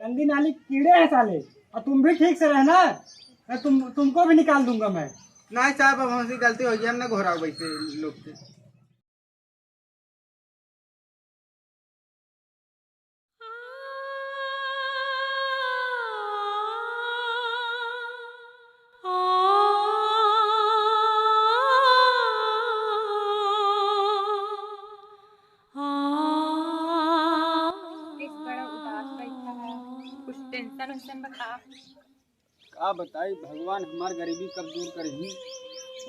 गंदी नाली कीड़े हैं साले। और तुम भी ठीक से रहना, मैं तुमको भी निकाल दूंगा मैं। नहीं साहब, अब हमसे गलती हो गई, हम ना घोराओ वैसे लोग से। बड़ा उदास बैठा है, कुछ टेंशन वेंशन बता। का बताई भगवान हमार गरीबी कब दूर करही।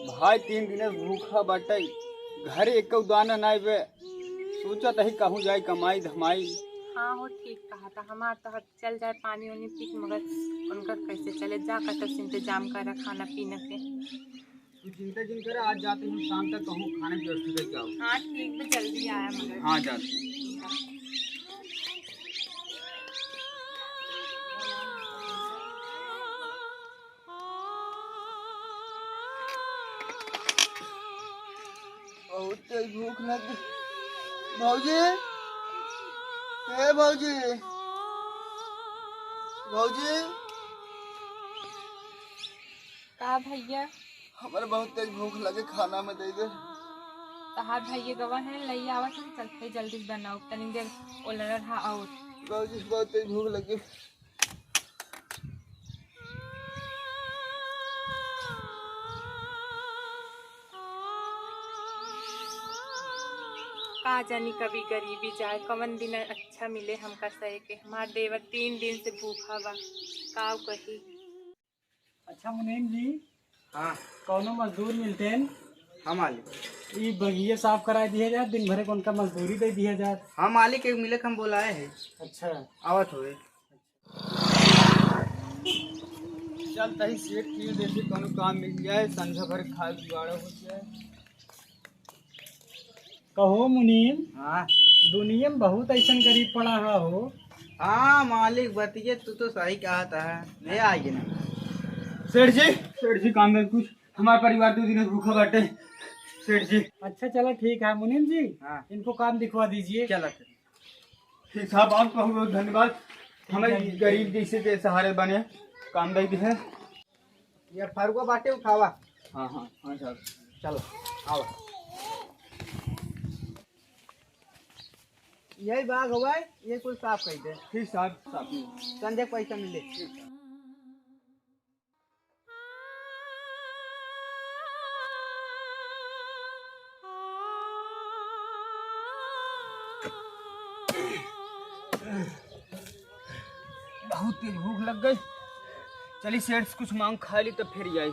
भाई 3 दिन भूखा बाटे, घर एक दाना नहीं बे। सोचत ही कहूँ जाए कमाई धमाई। हाँ हो ठीक कहा था, हमार तो चल जाए पानी वानी पी के, मगर उनका कैसे चले जा कर तो इंतजाम कर खाना पीने के। तू चिंता जिन करे, आज जाते हैं शाम तक कहूँ खाने की व्यवस्था करके आओ। हाँ ठीक है, जल्दी आया मगर। हाँ जाते। बहुत तेज भूख लगी भौजी। हे भौजी, भौजी कहा भैया? हमारे बहुत तेज भूख लगे, खाना में दे दे। कहा भैया गवा है लई आवा, तुम चलते जल्दी बनाओ तनी देर ओलर रहा। और भौजी बहुत तेज भूख लगी। का जानी कभी गरीबी जाए, कवन दिन अच्छा मिले हमका सहे के। हमार देवर 3 दिन से भूखा बा, काव कही। अच्छा मुनीम जी, हाँ कौनो मजदूर मिलते हैं? हाँ मालिक। ये बगिए साफ कराए दिए जाए, दिन भरे को उनका मजदूरी दे दिया जाए। हाँ मालिक, एक मिले हम बोलाए है। अच्छा आवत हुए चल तही सेठ की देखे कोनो काम मिल जाए, संझा भर खाए जुगाड़ा हो जाए। कहो मुनीम, हाँ दुनिया में बहुत ऐसा गरीब पड़ा है हो। हाँ मालिक बतिए, तू तो सही कहा था। नहीं आइए ना सेठ जी। सेठ जी काम में कुछ, हमारे परिवार 2 दिन भूखा बैठे सेठ जी। अच्छा चलो ठीक है मुनीम जी, हाँ इनको काम दिखवा दीजिए। चला ठीक साहब, आपका बहुत बहुत धन्यवाद। हमें गरीब जैसे के सहारे बने काम दे दी है। ये फरुआ बाटे उठावा। हाँ हाँ हाँ साहब, चलो आओ। यही बाग हुआ है, ये कुछ साफ कर दे। ठीक साहब, साफ संजय पैसा मिले। बहुत तेज भूख लग गई, चली सेठ से कुछ मांग खा ली तब फिर आई।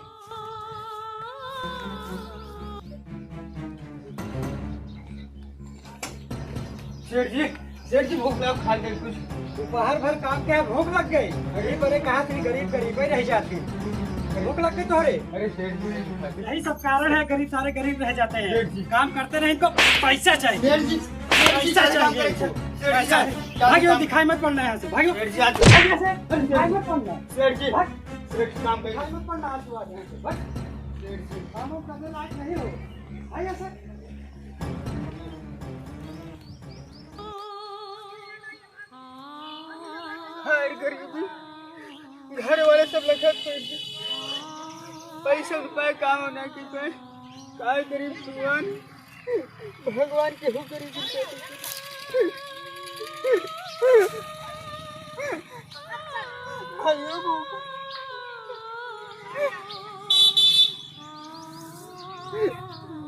सेठ जी भूख लग, खा ले कुछ। दोपहर भर काम क्या भूख लग गई? गरीब अरे कहा थी गरीब गरीब ही रह जाती, भूख लग गई तोहरे। अरे सेठ जी यही सब कारण है, गरीब सारे गरीब रह जाते हैं। काम करते रहे, इनको पैसा चाहिए, सेठ जी पैसा चाहिए इनको। पैसा भागियो, दिखाई मत पड़ना यहाँ से, भागियो सेठ जी आज भागियो से, दिखाई मत पड़ना। सेठ जी भाग, सेठ काम कर। दिखाई मत पड़ना, आज आज यहाँ से भाग। सेठ जी काम करने लायक नहीं हो, भाई ऐसे। हाय गरीबी, घर वाले सब लखत सेठ जी, पैसा रुपए काम होना की कोई काय गरीब भगवान, भगवान के हो गरीबी से। आयो भूखा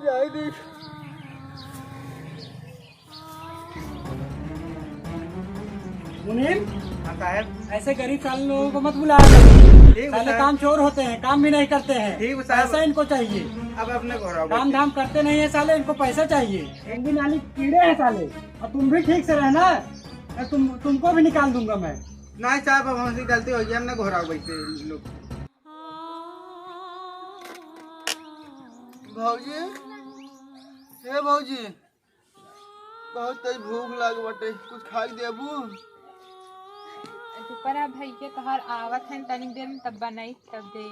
जाए देख। मुनीम, हाँ साहब, ऐसे गरीब साले लोगों को मत बुलाया करो। ठीक साले है काम चोर होते हैं, काम भी नहीं करते हैं। ठीक है साहब। पैसा इनको चाहिए, अब अपने घर आओ। काम धाम करते नहीं है साले, इनको पैसा चाहिए। गंदी नाली कीड़े हैं साले। और तुम भी ठीक से रहना, मैं तुमको भी निकाल दूंगा मैं। नहीं साहब, अब हमसे गलती हो गई, हम ना घोराओ वैसे लोग। भौजी, हे भौजी, बहुत तेज भूख लग बटे, कुछ खा देबू। दुपहर भैया तोहार आवत है, तनी देर में तब बनाई तब दे।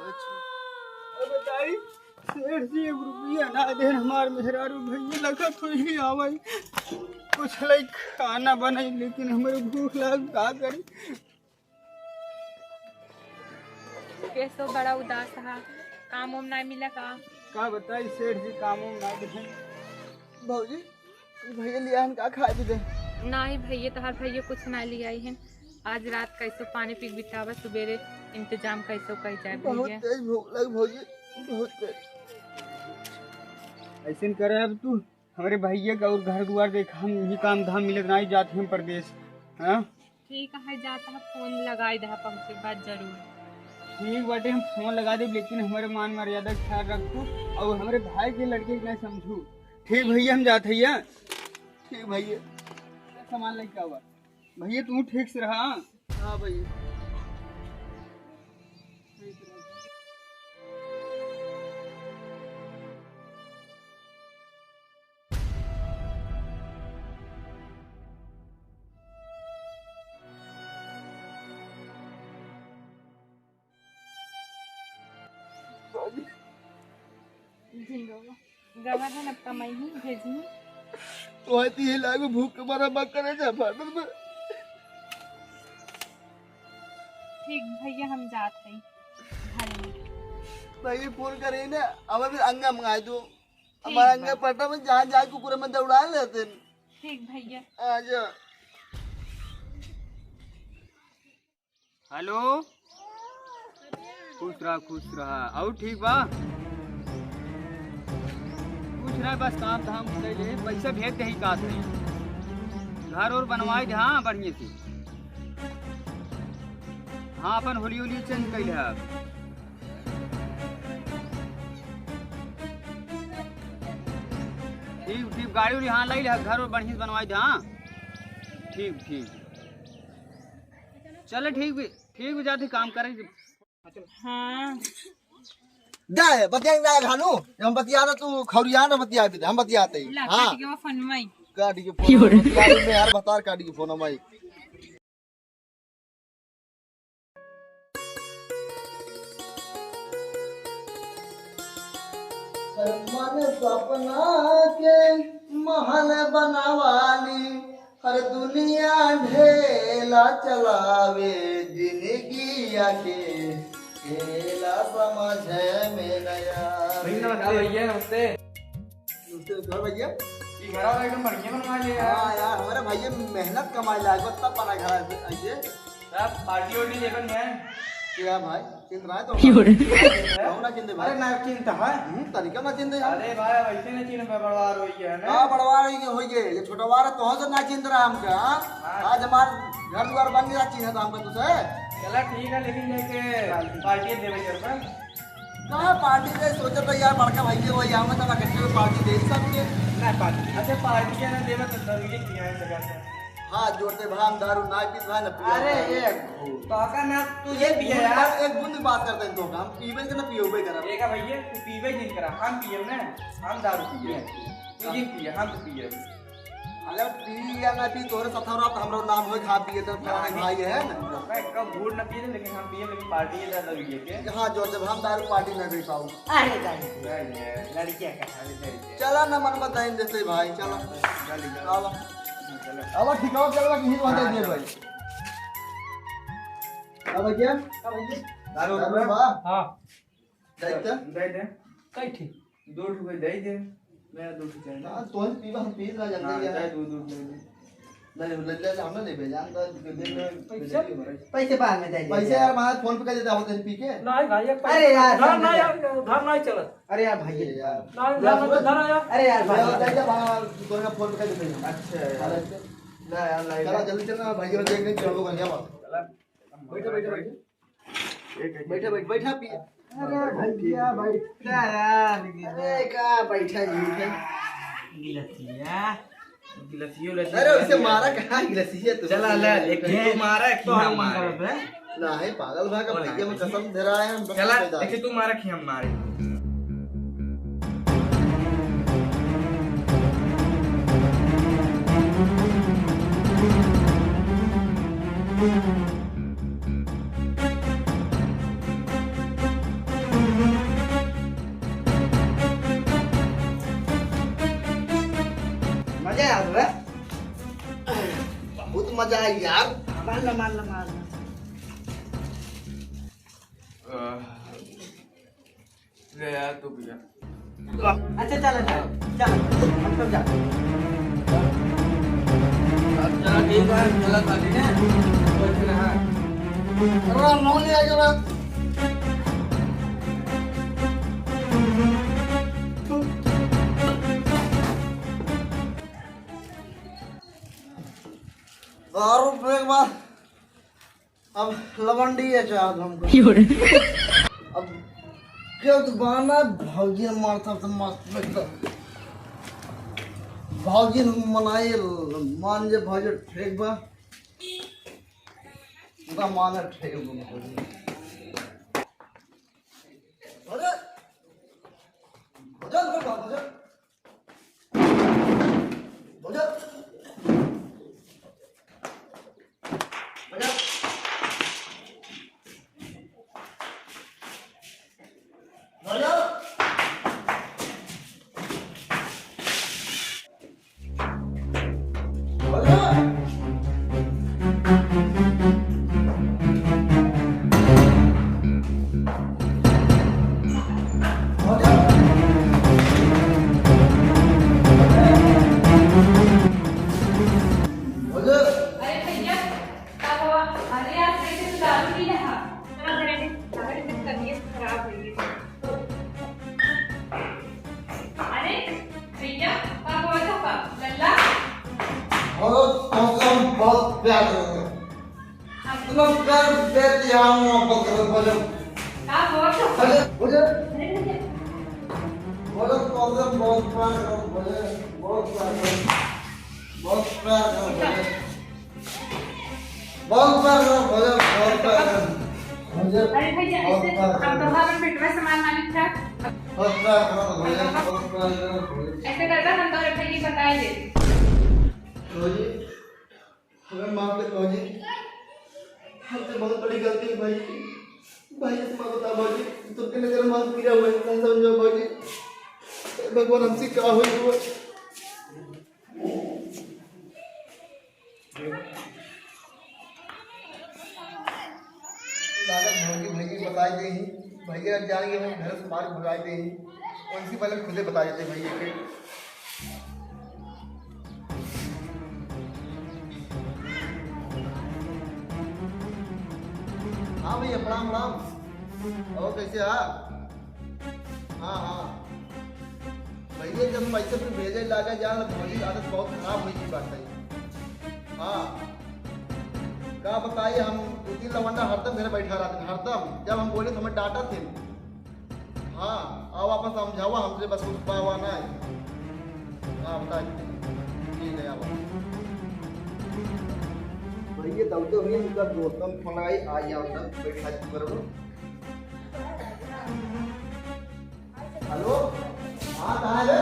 अच्छा अब बताई सेठ जी, 1 रुपया ना दे हमार मेहरारू भैया लखत हुई आवाई। कुछ लाइक खाना बनाई, लेकिन हमारे भूख लग का करी। कैसो बड़ा उदास था, काम उम नहीं मिला का बताई सेठ जी, काम ना दे भौजी। भैया लिया हम का खाए भी दे। नहीं भैया, तहार भैया कुछ ना ले आई है। आज रात कैसो पानी पी बितावा, सुबेरे इंतजाम कैसो कर जाए बहुत भैया। तेज भूख लग भौजी, बहुत तेज। ऐसे करे अब तू हमारे भैया का और घर द्वार देखा, हम यही काम धाम मिलत नहीं जाते हम प्रदेश। हाँ ठीक है, जाता है फोन लगाई दहा पहुँचे बात जरूर। ठीक बाटे, हम फोन लगा दे, लेकिन हमारे मान मर्यादा का ख्याल रखू और हमारे भाई के लड़के के नहीं समझू। ठीक भैया, हम जाते हैं। ठीक भैया, सामान लेके आवा भैया, तू ठीक से रहा। हाँ भैया। गवर है कमाई ही भेजी तो आती है लागू भूख के मारा मत करे जा फादर में। ठीक भैया, हम जाते हैं घर में। भैया फोन करे ना, अब फिर अंगा मंगा दो। हमारा अंगा पटा में जहाँ जाए कुकुर में दौड़ा लेते। ठीक भैया। आ जा। हेलो, खुश रहा और ठीक बा। कुछ नहीं, बस काम धाम ले ले, पैसा भेज दे ही का से। घर और बनवाई दे, हाँ बढ़िया से। हाँ अपन होली चेंज कैल है। ठीक गाड़ी उड़ी हाँ लाई घर और बढ़िया से बनवाई दे। हाँ ठीक चलो, ठीक जाते काम करें। हाँ जाए बतिया खानू, हम बतिया ना, तू खौरिया ना बतिया भी हम बतियाते ही। हां के फोन में काटी के फोन में यार, बता काटी के फोन में। मन सपना के महल बनावानी, हर दुनिया ढेला चलावे, जिंदगी आके खेला समझ में नया। भैया नमस्ते। घर भैया घर एकदम बढ़िया बनवा लिया। हाँ यार, हमारे भैया मेहनत कमाई लाग तब बना घर ऐसे। पार्टी वार्टी लेकर में क्या भाई चिंत रहा है तो ना चिंते भाई। अरे ना चिंता है, तरीका ना चिंते। अरे भाई वैसे ना चिन्ह पे बड़वार हुई है ना। हाँ बड़वार हो गए, ये छोटा वार है तो से ना चिंत रहा हमका। आज हमार घर द्वार बन गया, चिन्ह था हमका तुझे। चला ठीक है, लेकिन जाके पार्टी दे भाई घर पर। कहाँ पार्टी दे, सोचा तो यार बड़का भैया वही आऊंगा तो इकट्ठे में पार्टी दे सकते। ना पार्टी, अच्छा पार्टी के ना देवे तो दरुए किया है जगह से। हाथ जोड़ते भाई, दारू ना पीते भाई ना। अरे ये काका ना तू ये पिए यार, एक बूंद बात करते हैं तो हम पीवे के ना पियोबे करा। देखा भैया, तू पीवे जिन करा, हम पिए ना, हम दारू पिए, तू जिन पिए हम तो पिए। अरे पी या ना पी तोरे सथरा तो हमरो नाम होय, खा पिए तो पुराने भाई है ना। मैं कब गुड़ ना पिए, लेकिन हम पिए, लेकिन पार्टी ये ज्यादा पिए के। हां जोड़ जब हम दारू पार्टी में दे पाऊ। अरे लड़कियां का हाल। चला ना मन बताई देते भाई, चलो चलो अब ठीक हो, चलो कि ही दे दे भाई। अब क्या दारू बा। हां दे दे कई ठीक 2 रुपए दे दे, मैं 2 चाहिए ना तो पीवा हम पी ना जानते यार। 2 ले ले हमने ले भेजा तो पैसे बाद में दे। पैसे यार हमारे फोन पे कर देता होते पी के। नहीं भाई, अरे यार ना यार घर नहीं चलत। अरे यार भाई यार ना धरा यार। अरे यार भाई दे जा भाई, तोरे का फोन पे कर देते। अच्छा ना यार लाई चला जल्दी चलना भाई, और देख नहीं चलो कर लिया। बैठा पी। अरे भैया बैठा यार, अरे का बैठा जी गिलसिया अरे उसे मारा कहाँ गिलसी है तू। चला ले, एक तू मारा, एक तो हम मारे। नहीं पागल भाई का भैया में कसम दे रहा है हम। चला एक तू मारा कि हम मारे। मजा आ रहा है। यार। मारना मारना मारना। ले यार तू भी अच्छा चलो चलो चलो हम सब जाते हैं। चला ठीक है चला खाली ने कुछ ना अरे नौ ले आ जरा। और एक बार अब लवंडी है चाह हमको। अब क्या दुकाना भौजी ने मारता तो मस्त एकदम। भौजी ने मनाई मान जे भौजी ठीक बा। उनका मान है ठीक बा। भौजी भौजी भौजी भौजी अरे भैया क्या हुआ? अरे यार कैसे तू दारू पी रहा? चलो मेरे तबीयत खराब हुई है। अरे भैया क्या हुआ था? लल्ला बहुत प्यार करते हैं। इतना प्यार देते हैं हम मोहब्बत करते हैं। क्या हुआ था? अरे मुझे अरे भैया बहुत प्यार करो मुझे बहुत प्यार करो बहुत प्यार करो मुझे बहुत प्यार करो मुझे बहुत प्यार करो मुझे अरे भैया ऐसे हम तो हमारे पेट में सामान मालिक था। बहुत प्यार करो मुझे बहुत प्यार करो मुझे ऐसे करता हम तो रुपए की बताई दे। रोजी हमें माफ कर रोजी हमसे बहुत बड़ी गलती है भाई भाई तुम बता भाई तुमने नजर माफ किया हुआ है समझो भाई भगवान हमसे क्या हुई हुआ भैया बताई दे ही भैया जान के हम घर से बाहर भगाए दे ही उनसे पहले खुदे बता देते भैया के हाँ भैया प्रणाम प्रणाम और कैसे हाँ हाँ भैया जब पैसे पे भेजे लागा जान भौजी की आदत बहुत खराब हुई थी बात है हाँ क्या बताइए हम दो तीन लवंडा हरदम घर बैठा रहा था हरदम जब हम बोले तो हमें डांटा थे हाँ आओ वापस समझाओ हमसे बस कुछ पावा ना है हाँ बताइए ठीक है आप भैया दौड़ते हुए उनका दोस्तों में फोन आई आ जाओ तक बैठा बराबर हेलो हाँ कहाँ है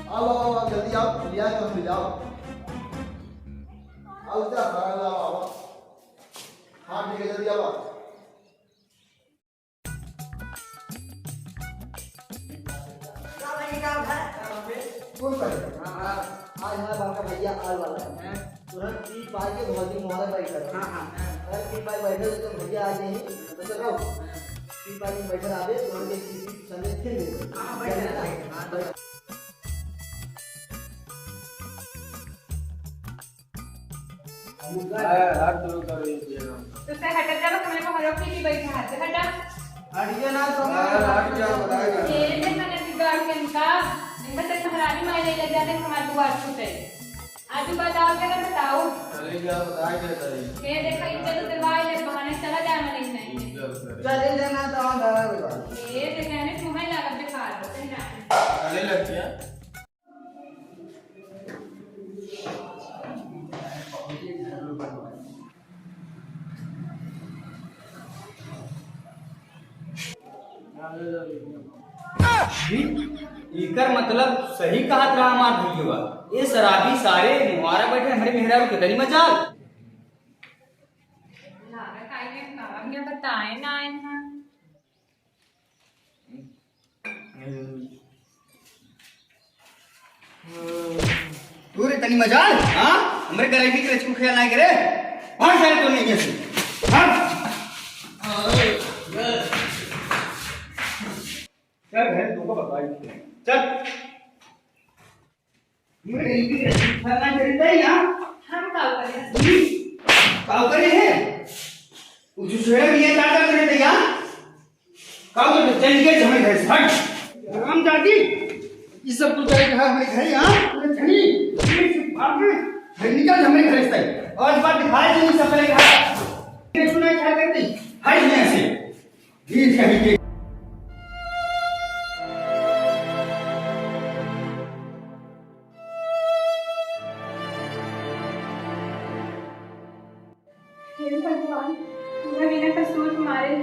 आओ आओ आओ जल्दी आओ लिया तो हम मिल जाओ आओ जा आओ आओ हाँ ठीक है जल्दी आओ कौन सा आज हमारा बाबा भैया आल वाला है तुरंत पी पाई के भौजी मोहरा बैठा हाँ हाँ अगर पी पाई बैठे तो भैया आ जाए तो चलो पी पाई बैठे आवे तुरंत एक चीज संदेश खेल दे हां बैठा हाथ शुरू करो ये तो से हट जा तो मेरे को हरोक की बैठा हाथ से हटा हटिए ना तो हट जा बताएगा ये देखा ना बिगाड़ के इनका इनका तक हरानी मार ले जाते हमारे दुआर छूटे आज बताओ क्या बताओ चले जा बताएगा चले ये देखा इज्जत दिलवाए ले बहाने चला जाए मने नहीं चले जाना तो हम घर ये देखा ने तुम्हें लागत बेकार हो कहीं ना चले लग गया इकर मतलब सही कहा रहा हमार भैया ये शराबी सारे मुहारा बैठे हमारे मेहरा के दरी मचाल लागा काई ने नाम क्या बताए ना इन्हां तू रे तनी मजाल हां हमारे गरीबी के रचू ख्याल नहीं करे भाग सारे तो नहीं कैसे भाग चल घर तुमको बताई चल मेरे गरीबी के रचू ख्याल नहीं करे यहाँ हम काव करे है उस शेर भी ये चाचा करे थे यहाँ काव करे चल के हमें घर से हट राम दादी ये सब कुछ है हमारे घर यहाँ पूरे धनी भाग में निकल हमारे घर से और इस बात दिखाई नहीं सब पहले घर ये सुना क्या करती हट यहाँ से ठीक है ठीक हे भगवान तुम्हें बिना कसूर मारे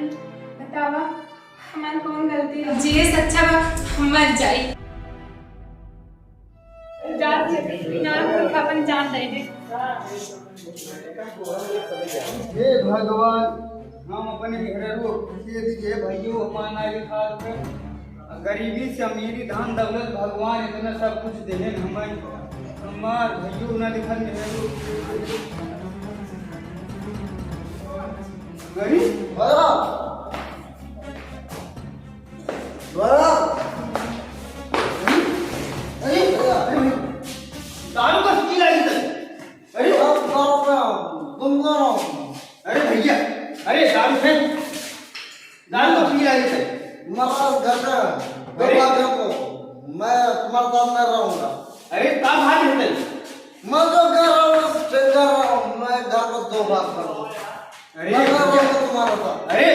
बतावा हमारी कौन गलती है जी सच्चा बा मर जाई जात बिना अपन जान दे दे हे भगवान हम अपने घरेलू खुशी दीजिए भाइयों हमारा लिखा गरीबी से अमीरी धन दौलत भगवान इतना सब कुछ देने हमें हमार भाइयों ना लिखल घरेलू गरीब दारू का स्किल आई है अरे तुम करो अरे भैया अरे दारू से दारू का स्किल आई है मरा घर को मैं तुम्हारे सामने रहूंगा अरे कब भाग रहते मैं जो कर रहा हूँ मैं घर को 2 बार कर रहा हूँ अरे तुम्हारे साथ अरे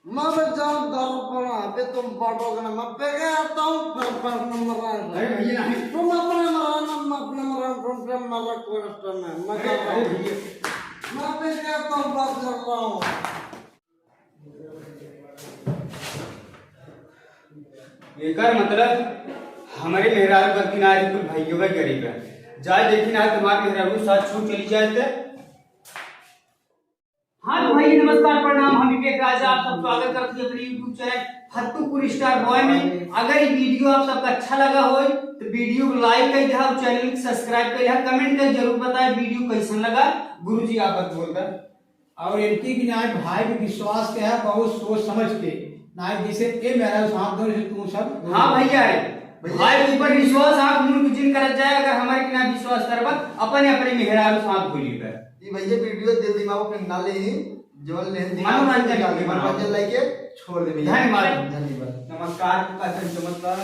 मैं जाऊँ दारू पर अभी तुम बांटोगे ना मैं पे आता हूँ पर नंबर अरे भैया नहीं तुम अपने मरा तुम पे मरा क्वेश्चन है मैं कर रहा हूँ मैं पे आता हूँ बात कर रहा हूँ एकर मतलब हमारे मेहरारू का किनारे कुल भाइयों का गरीब है जाए देखी ना तुम्हारे मेहरारू साथ छूट चली जाए थे हाँ तो भाई नमस्कार प्रणाम हम विवेक राजा आप सब स्वागत करते हैं अपने YouTube channel Fattupur star boy में। अगर ये वीडियो आप सबका अच्छा लगा हो तो वीडियो को लाइक कर दिया चैनल को सब्सक्राइब कर दिया कमेंट कर जरूर बताएं वीडियो कैसा लगा। गुरुजी आप बोलकर और इनकी भी ना भाई के विश्वास के है बहुत सोच समझ के ना जैसे ए मेरा साथ दो तुम सब हाँ भैया भाई के ऊपर विश्वास आप मुन जिन कर जाए अगर हमारे के ना विश्वास करबा अपने अपने मेहरारू साथ भूली कर ये भैया वीडियो दिल दिमाग पे डाले ही जो लेन मनोरंजन लेके छोड़ दे भैया धन्यवाद धन्यवाद नमस्कार चमत्कार